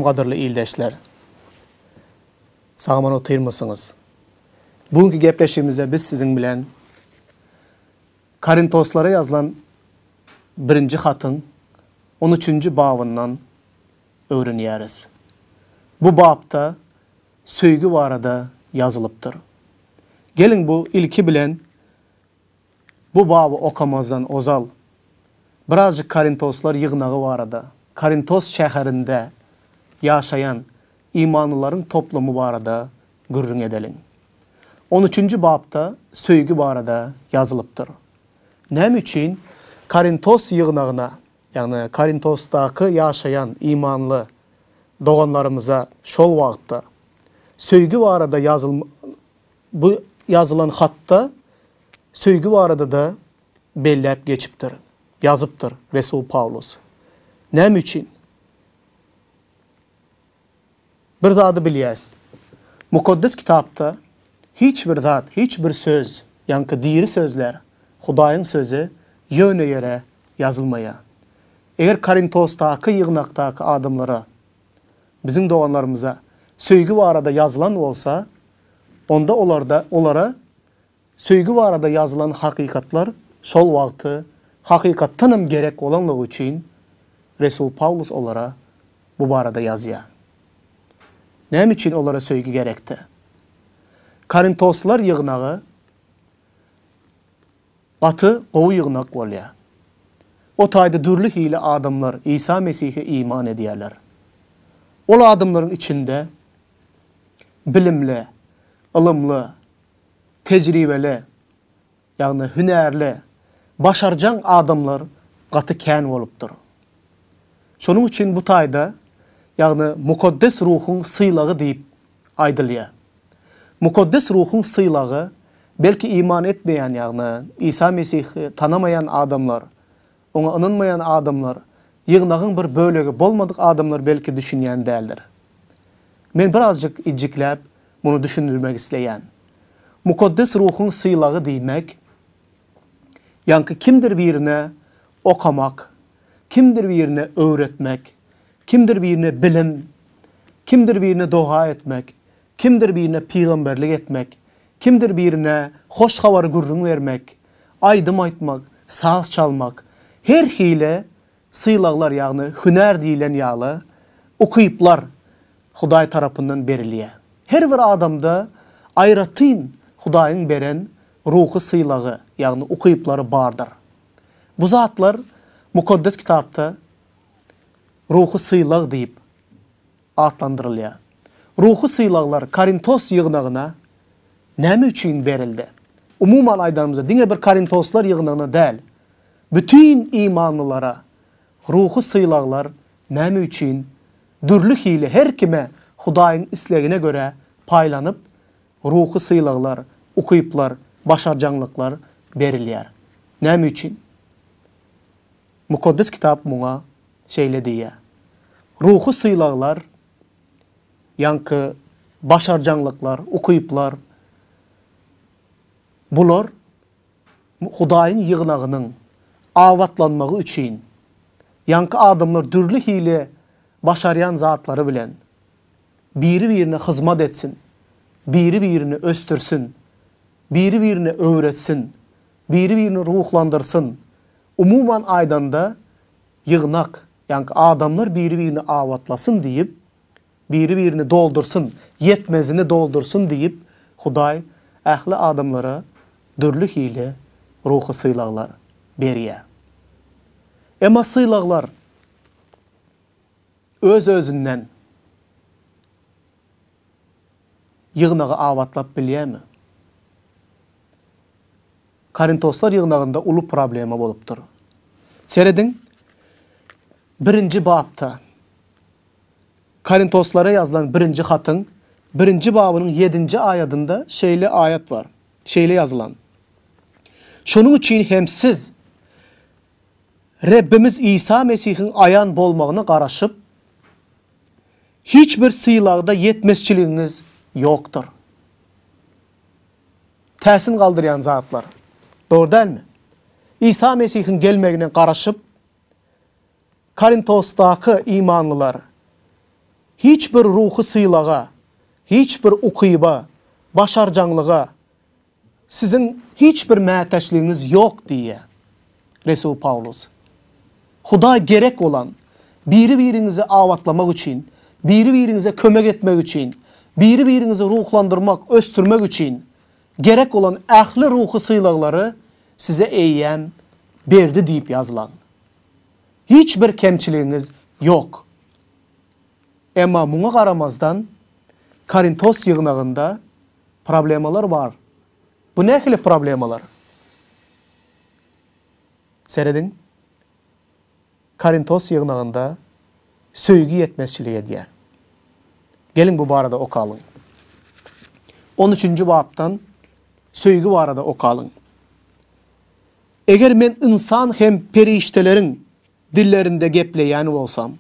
Salam qadırlı ildeşler. Sağman otayır mısınız? Bugünkü gepleşimize biz sizin bilen Korintoslara yazılan 1. xatın 13. babından öğreniyeriz. Bu babda söygü barada yazılıptır. Gelin bu ilki bilen bu babı okamazdan ozal. Birazcık Korintoslar yığınağı barada, Korintos şəhərində yaşayan imanlıların toplumu barada gürrün edelim. 13. babda söygü barada yazılıptır. Nem için Korintos yığınağına, yani Korintos'taki yaşayan imanlı doğanlarımıza şol vaxtda söygü barada bu yazılan hatta söygü barada da bellep geçiptir, yazıptır Resul Pavlus. Nem için? Bir zadı biliyaz. Mukaddes kitapta hiçbir zat, hiçbir söz, yankı diri sözler, Hudayın sözü yöne yere yazılmaya. Eğer Korintos'taki yığınaktaki adamlara, bizim doğanlarımıza söygü barada yazılan olsa, onda onlara söygü barada yazılan hakikatlar şol vaxtı hakikattanım gerek olanlığı için Resul Pavlus onlara bu barada yazıya. Nem için onlara söygü gerekti? Korintoslar yığınağı batı qovu yığınak olya. O tayda dürlü hile adamlar İsa Mesih'e iman ediyerler. O adamların içinde bilimli, ılımlı, tecrübeli, yani hünerli, başarcan adamlar qatı kən olupdur. Şunun için bu tayda yani mukaddes ruhun sıylağı deyip aydılya. Mukaddes ruhun sıylağı belki iman etmeyen yani İsa Mesih'i tanımayan adamlar, ona inanmayan adamlar, yığınağın bir bölüğü bolmadık adamlar belki düşünyen değildir. Men birazcık iciklep bunu düşündürmek isteyen. Mukaddes ruhun sıylağı demek, yankı kimdir birine okamak, kimdir birine öğretmek, kimdir birine bilim, kimdir birine dua etmek, kimdir birine peygamberlik etmek, kimdir birine hoş havar gurrun vermek, aydım aytmak, saz çalmak, her hile sıylaglar yani hüner deyilen yağlı okuyuplar Huday tarafından beriliye. Her bir adamda ayratın Hudayın beren ruhu sıylağı yani okuyupları bardır. Bu zatlar mukaddes kitapta ruhu sıylag deyip adlandırılıyor. Ruhu sıylaglar Korintos yığınağına näme üçün berildi? Umuman aydamıza dine bir Korintoslar yığınağına değil, bütün imanlılara ruhu sıylaglar näme üçün dürlü hile her kime Hudayın isleğine göre paylanıp ruhu sıylaglar, okuyuplar, başarcanlıklar berilyer. Näme üçün? Mukaddes kitap buna şeyle diye. Ruhu sıylaglar, yankı başarcanlıklar, okuyuplar, bular Hudayın yığınağının avatlanmağı üçün, yankı adamlar dürlü hile başarayan zatları bilen, biri birine hizmet etsin, biri birini östürsün, biri birini öğretsin, biri birini ruhlandırsın. Umuman aydanda yığınak, yani adamlar biri birini avatlasın deyip, biri birini doldursun, yetmezini doldursun deyip, Huday ehli adamlara dürlü hile ruhu sıylaglar beriye. Ama sıylaglar öz-özünden yığınağı avatlap biliye mi? Korintoslar yığınağında ulu problemi bolupdur. Seredin 1. babda Korintoslara yazılan 1. xatın 1. babının 7. ayetinde şeyle ayet var. Şeyle yazılan. Şunun için hem siz Rabbimiz İsa Mesih'in ayan bolmağına qaraşıp hiçbir sıylagda yetmezçiliğiniz yoktur. Təsin qaldıran zatlar. Doğru değil mi? İsa Mesih'in gelmeğine qaraşıp Korintos'taki imanlılar hiç bir ruhu sıylağa, hiç bir ukuyba, başarcanlığa, sizin hiç bir məteşliğiniz yok diye Resul Paulus. Huda gerek olan, biri-birinizi avatlamak için, biri-birinize kömek etmek için, biri-birinizi ruhlandırmak, östürmek için gerek olan ähli ruhu sıylaqları size eyyem berdi deyip yazılan. Hiçbir kemçiliğiniz yok. Ama buna qaramazdan Korintos yığınağında problemalar var. Bu ne hili problemalar? Seyredin. Korintos yığınağında söygü yetmezçiliğe diye. Gelin bu barada okalın. 13. babtan söygü barada okalın. Eğer men insan hem periştelerin dillerinde gepleyen olsam,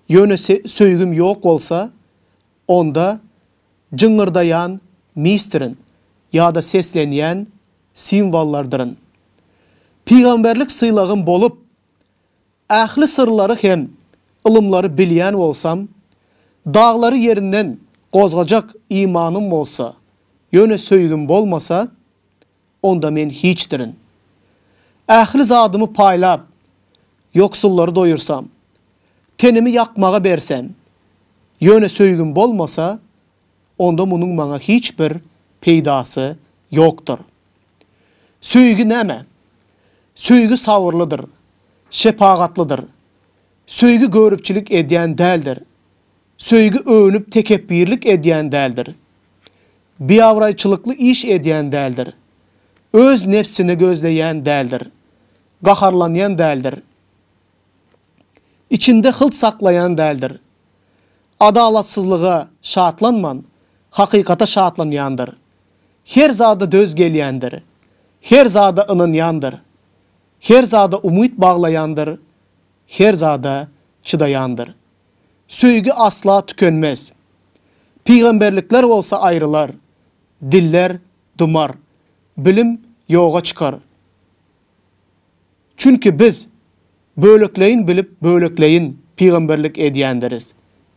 yöne söygüm yok olsa, onda cıngırdayan mistirin ya da seslenyen simvallardırın. Peygamberlik sıylağım bolup, ähli sırları hem ılımları bilyen olsam, dağları yerinden qozgacak imanım olsa, yöne söygüm bolmasa, onda men hiçtirin. Ähli zadımı paylap, yoksulları doyursam, tenimi yakmağa bersem, yöne söygüm bolmasa, onda bunun bana hiçbir peydası yoktur. Söygü näme? Söygü savırlıdır, şepagatlıdır. Söygü görüpçilik edyen däldir. Söygü övünüp tekebbirlik edyen däldir. Biavrayçılıklı iş edyen däldir. Öz nefsini gözleyen däldir. Gaharlanyan däldir. İçinde hılt saklayan däldir. Adalatsızlığa şatlanman, hakikata şatlanyandır. Her zada döz gelyendir. Her zada ınınyandır. Her zada umut bağlayandır. Her zada çıdayandır. Söygü asla tükenmez. Peygamberlikler olsa ayrılar. Diller dumar. Bilim yoğa çıkar. Çünkü biz bölükleyin bilip bölükleyin peygamberlik ediyendiriz.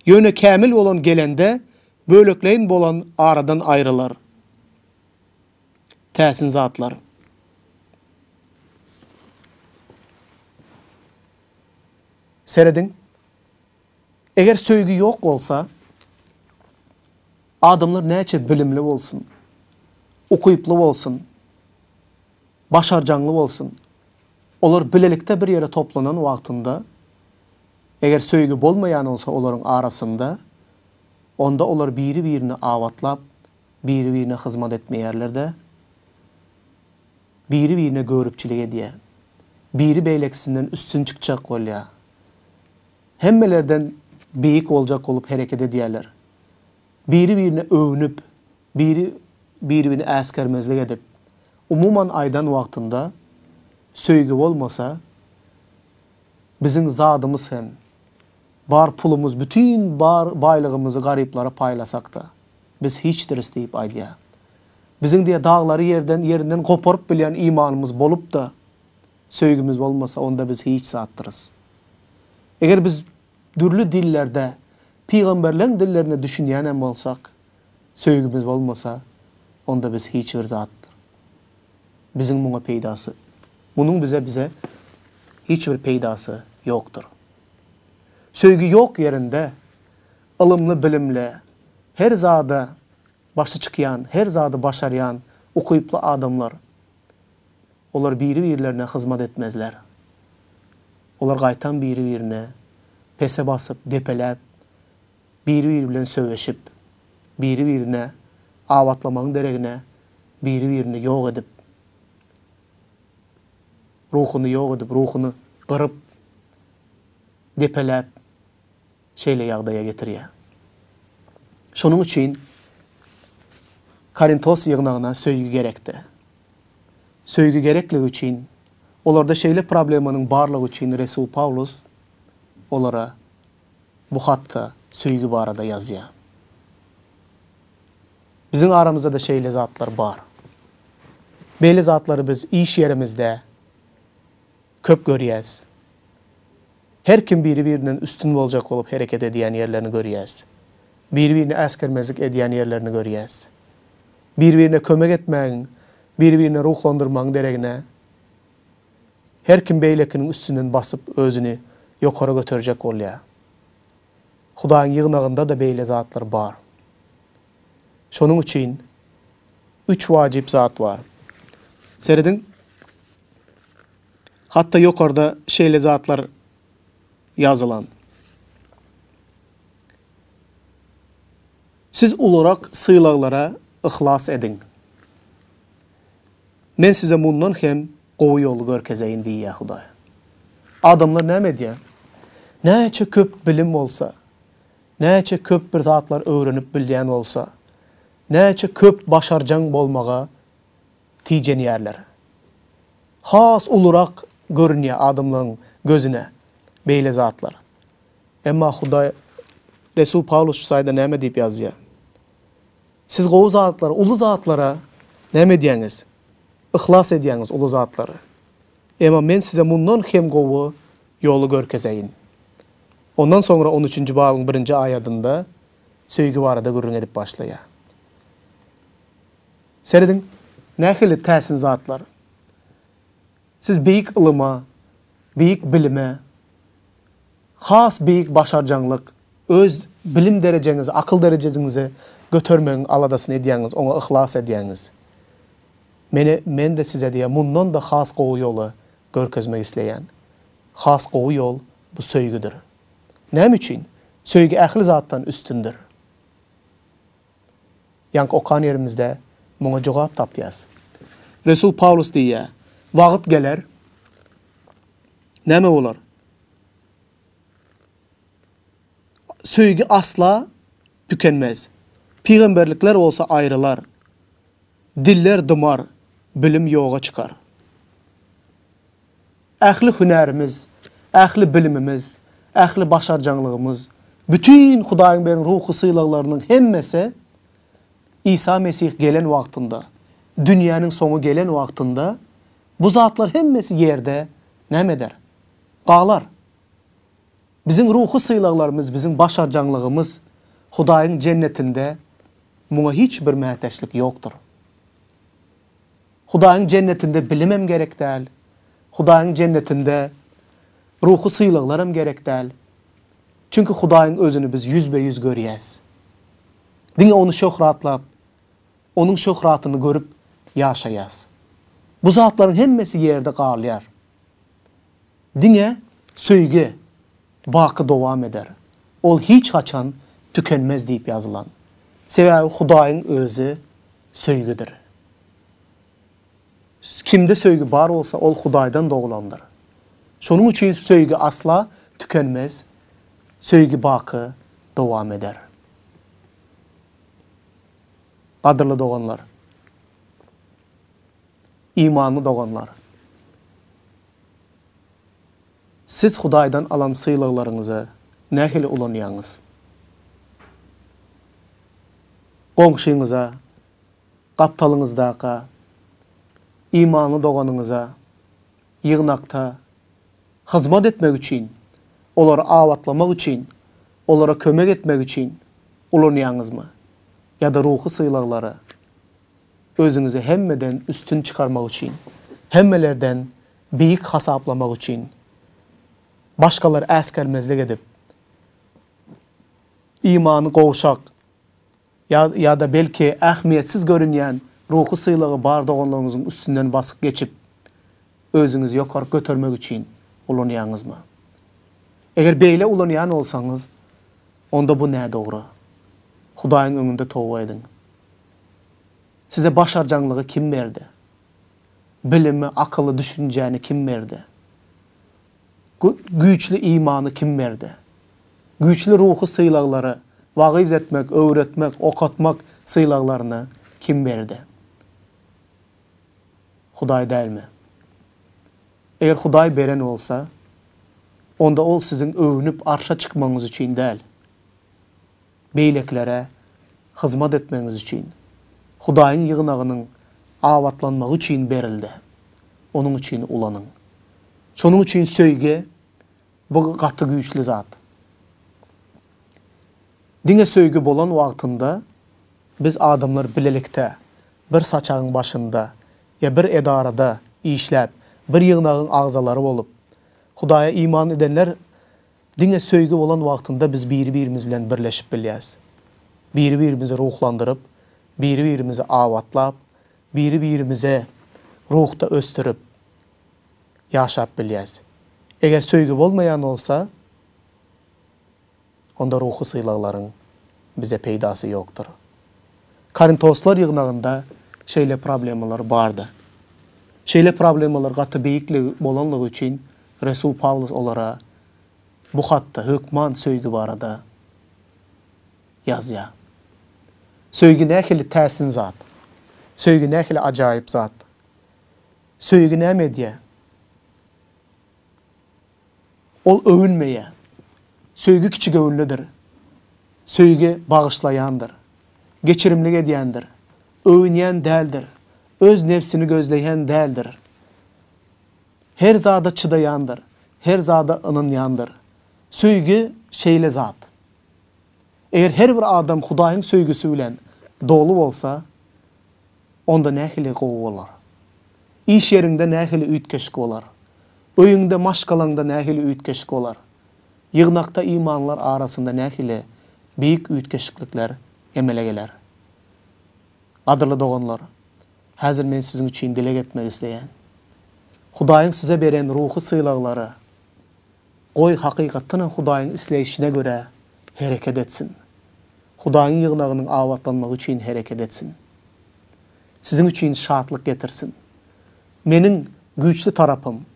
Yönü kamil olan gelende bölükleyin bolan aradan ayrılar. Täsin zatlar. Seyredin. Eğer söygü yok olsa, adamlar neçe bilimli olsun, okuyuplu olsun, başarcanlı olsun, olar bilelikte bir yere toplanan vaktinde, eğer söygü bolmayan olsa onların arasında, onda olar biri-birini avatlap, biri-birine hizmet etmeyerlerde, biri-birine görüpçilik ediye, biri beyleksinden üstün çıkacak olya, hemmelerden beyik olacak olup hareket ediyorlar. Biri-birine övünüp, biri-birini askermezlik edip, umuman aydan vaktinde söygü olmasa, bizim zadımız hem, bar pulumuz, bütün bar baylığımızı gariplara paylasak da, biz hiçdir isteyip aydiya. Bizim diye dağları yerinden koparıp bilen imanımız bolup da, söygümüz olmasa, onda biz hiç sattırız. Eğer biz türlü dillerde, peygamberlerin dillerine düşünyen olsak, söygümüz olmasa, onda biz hiçbir zattır. Bizim buna peydası, bunun bize hiçbir peydası yoktur. Söygü yok yerinde, ılımlı bilimle, her zada başı çıkayan, her zada başarayan, okuyuplu adamlar, onlar biri-birlerine hizmet etmezler. Onlar gaytan biri-birine pese basıp, depelep, biri-birbirine söveşip, biri-birine avatlamanın deregine, biri-birini yok edip, ruhunu kırıp, depelep, şeyle yağdaya getiriyor. Şunun için Korintos yığınağına söygü gerekti. Söygü gerekliği için, olarda şeyle probleminin barlığı için Resul Paulus olara bu hatta söygü barada yazıyor. Bizim aramızda da şeyle zatlar var. Belli zatları biz iş yerimizde köp görüyez. Her kim biri-birinden üstün olacak olup hareket ediyen yerlerini görüyäs. Bir-birine askermezlik ediyen yerlerini görüyäs. Bir-birine kömek etmeğin, bir-birine ruhlandırmağın deregine her kim beylekinin üstünden basıp özünü yokara götürecek olýar. Hudaýyň ýygnagynda da beýle zatlar bar. Şonuň üçin 3 wajyp zat var. Seredin hatta yokarda şeýle zatlar yazılan. Siz olarak sığlaglara ihlas edin. Men size mundan hem gowy ýol görkezeyin diýär Hudaý. Adamlar näme diýär? Näçe köp bilim bolsa, näçe köp bir zatlar öwrenip bilýän bolsa, näçe köp başarjaň bolmaga tijenýärler. Has olarak görünýär adamlaryň gözüne beýle zatlar. Emma Hudaý Resul Paulus şu saýda näme diýip ýazýar? Siz gowy zatlara, ulu zatlara näme diýäňiz? İhlas edýäňiz ulu zatlara. Emma men size mundan hem gowy ýoly görkezeyin. Ondan sonra 13-nji babyň 1-nji aýatynda söýgü barada gürrüň edip başlaýar. Seredin nähili täsin zatlar. Siz beýik ilyma, beýik bilime, has beýik başarjanlyk, öz bilim derejeňizi, akıl derejeňizi götürmeň aladasyny edýäňiz, oňa ihlas edýäňiz. Men de size diýär, mundan da has gowy ýoly görkezmek isleýän. Has gowy ýol bu söýgüdir. Näme üçin? Söýgü ähli zatdan üstündür. Ýanky okan yerimizde muňa jogap tapýas. Resul Paulus diýär, wagt geler, näme bolar? Söýgü asla tükenmez. Peýgamberlikler bolsa aýrylar. Diller dymar, bilim ýoga çykar. Ähli hünärimiz, ähli bilimimiz, ähli başarjanlygymız, bütün Hudaýyň beren ruhy syýlaglarynyň hemmesi İsa Mesih gelen wagtynda, dünýäniň soňu gelen wagtynda bu zatlar hemmesi ýerde näme der? Galar. Bizim ruhy syýlaglarymız, bizim başarjanlygymız Hudaýyň cennetinde muňa hiç bir mäteşlik ýokdur. Hudaýyň cennetinde bilimem gerek däl. Hudaýyň cennetinde ruhy syýlaglarym gerek däl. Çünkü Hudaýyň özüni biz yüzbe-yüz görýäs. Diňe onu şöhratlap, onun şöhratyny görüp ýaşaýas. Bu zatlaryň hemmesi ýerde galýar. Diňe söýgü baky dowam eder. Ol hiç haçan tükenmez diýip ýazylan. Sebäbi Hudaýyň özü söýgüdir. Kimde söýgü bar bolsa ol Hudaýdan doglandyr. Şonuň üçin söýgü asla tükenmez. Söýgü baky dowam eder. Gadyrly doganlar, imanly doganlar. Siz Hudaýdan alan syýlaglaryňyzy nähili ulanýaňyz? Goňşyňyza, gaptalyňyzdaky, imanly doganyňyza, ýygnakta hyzmat etmek üçin, olary awatlamak üçin, olara kömek etmek üçin ulanýaňyzmy? Ya da ruhy syýlaglary özüňizi hemmeden üstün çıkarmak üçin, hemmelerden beýik hasaplamak üçin, başgalar äskermezlik edip, imany gowşak ya da belki ähmiýetsiz görünýän ruhy syýlagy bar doganlaryňyzyň üstünden basyp geçip özüňizi ýokary götürmek üçin ulanýaňyzmy? Eger beýle ulanýan bolsaňyz, onda bu nä dogry? Hudaýyň öňünde towba edin. Size başarjanlygy kim berdi? Bilimi, akyly, düşünjäni kim berdi? Güýçli imany kim berdi? Güýçli ruhy syýlaglary, wagyz etmek, öwretmek, okatmak syýlaglaryny kim berdi? Hudaý dälmi? Eger Hudaý beren bolsa, onda ol sizin övünüp arşa çıkmaňyz üçin däl. Beýleklere hyzmat etmeňiz üçin, Hudaýyň ýygnagynyň awatlanmagy üçin berildi. Onuň üçin ulanyň. Şonuň üçin söýge Bu gatı güýçli zat. Diňe söýgü bolan wagtynda biz adamlar bilelikde bir saçağın başında ya bir edarada işläp bir ýygnagın agzalary bolup Hudaýa iman edenler diňe söýgü bolan wagtynda biz biri-birimiz bilen birleşip bilýäs. Biri-birimizi ruhlandyryp, biri-birimizi awatlap, biri-birimize ruhda östürüp ýaşap bilýäs. Eger söýgü bolmaýan bolsa, onda ruhu sylaklaryň bize peýdasy ýokdur. Korintoslar ýygnagynda şeýle problemalar bardy. Şeýle problemalar gaty beýikli bolanlygy üçin Resul Pawlus olara bu hatda hökman söýgü barada ýazýar. Söýgü nähili täsin zat. Söýgü nähili ajaýyp zat. Söýgü näme diýe? Ol övünmeýe. Söýgü kiçik övünlidir. Söýgü bagyşlaýandyr. Geçirimlik edýändir. Övünýän däldir. Öz nefsini gözleýän däldir. Her zada çydaýandyr. Her zada ynanýandyr. Söýgü şeýle zat. Eger her bir adam Hudaýyň söýgüsü bilen dolu bolsa, onda nähili gowy bolar. İş yerinde nähili üýtkeşik bolar. Öýüňde maşgalaňda nähili üýtkeşik bolar. Ýygnakda imanlar arasynda nähili beýik üýtkeşiklikler emele geler. Adyrly doganlar, häzir men siziň üçin dilek etmek isleýän. Hudaýyň size beren ruhy sylaklary goý hakykatdan Hudaýyň isleýişine göre hereket etsin. Hudaýyň ýygnagynyň awatlanmagy üçin hereket etsin. Siziň üçin şatlyk getirsin. Meniň güýçli tarapym,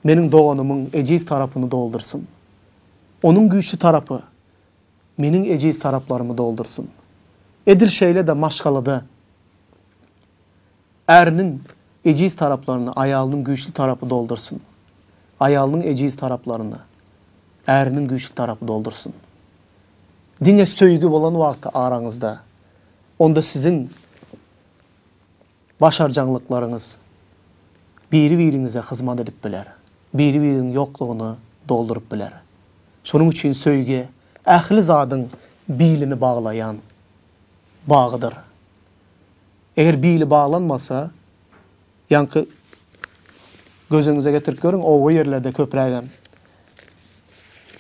meniň doganymyň ejiz tarapyny doldursun. Onuň güýçli tarapy meniň ejiz taraplarymy doldursun. Edil şeýle de maşgalada eriniň ejiz taraplaryny aýalynyň güýçli tarapy doldursun. Aýalynyň ejiz taraplaryny eriniň güýçli tarapy doldursun. Diňe söýgü bolan wagtda araňyzda onda siziň başarjanlyklaryňyz biri-biriňize hyzmat edip biler. Biri-biriniň ýoklugyny doldurup biler. Şonuň üçin söýgü ähli zadyň biýlini baglaýan bagydyr. Eger biýli baglanmasa, ýanky gözüňize getirip görüň, o ýerlerde köprägem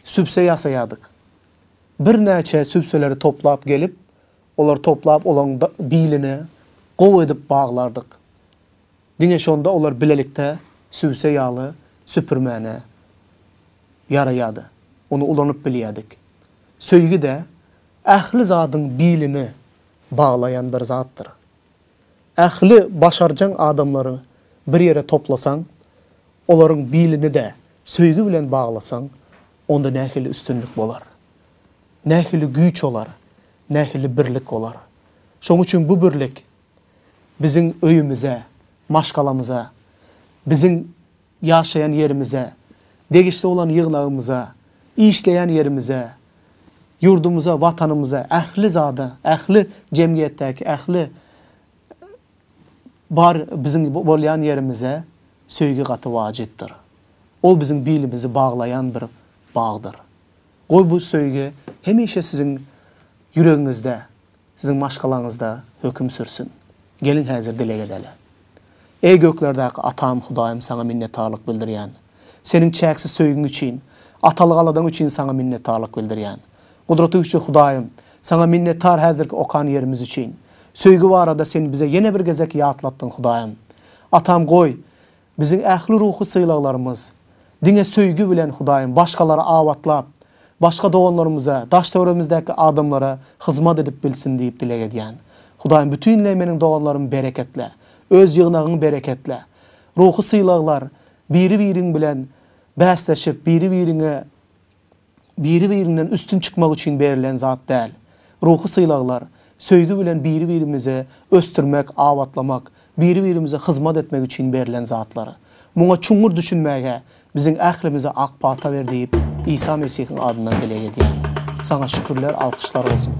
süpse ýasaýadyk. Bir näçe süpseleri toplap gelip, olar toplap olan biýlini gowy edip baglardyk. Diňe şonda olar bilelikde süpse ýaly süpürmäne yaraýady. Onu ulanyp bilýärdik. Söýgü de ähli zadyň biýlini baglayan bir zatdyr. Ähli başarjan adamlary bir ýere toplasaň, olaryň biýlini de söýgü bilen baglasaň, onda nähili üstünlük bolar. Nähili güýç olar, nähili birlik olar. Şoň üçin bu birlik biziň öýümize, maşgalamyza, biziň ýaşaýan ýerimize, degişli olan ýygnagymyza, işleýän ýerimize, yurdumuza, watanymyza, ähli zada, ähli jemgyýetdäki, ähli bar biziň bolýan ýerimize söýgü gaty wajypdyr. Ol biziň biýlimizi baglayan bir bagdyr. Goý bu söýgü hemişe siziň ýüregiňizde, siziň maşgalaňyzda höküm sürsün. Gelin häzir dilek edeli. Ey göklerdäki atam Hudaýym saňa minnetdarlyk bildirýän. Seniň çäksiz söýgüň üçin, atalyk aladan üçin saňa minnetdarlyk bildirýän. Gudratly güçli Hudaýym, saňa minnettar häzirki okan ýerimiz üçin. Söýgü barada sen bize ýene bir gezek ýatlatdyň Hudaýym. Atam goý, biziň ähli ruhy sylaklarymiz, diňe söýgü bilen Hudaýym başgalara awatlap, başga doganlarymyza, daş döwremizdäki adamlara hyzmat edip bilsin diýip dilek edýän. Hudaýym bütünle meniň doganlarym bereketle, öz ýygnagyň bereketle. Ruhy syylaklar biri-biriň bilen bäsleşip, biri-birinden üstün çıkmak üçin berilen zat däl. Ruhy syylaklar söýgü bilen biri-birimize östürmek, awatlamak, biri-birimize hyzmat etmek üçin berilen zatlary. Muňa çuňur düşünmäge biziň ählimize ak pata ber diýip İsa Mesihiň adyndan dilek edýär. Saňa şükürler, alkyşlar bolsun.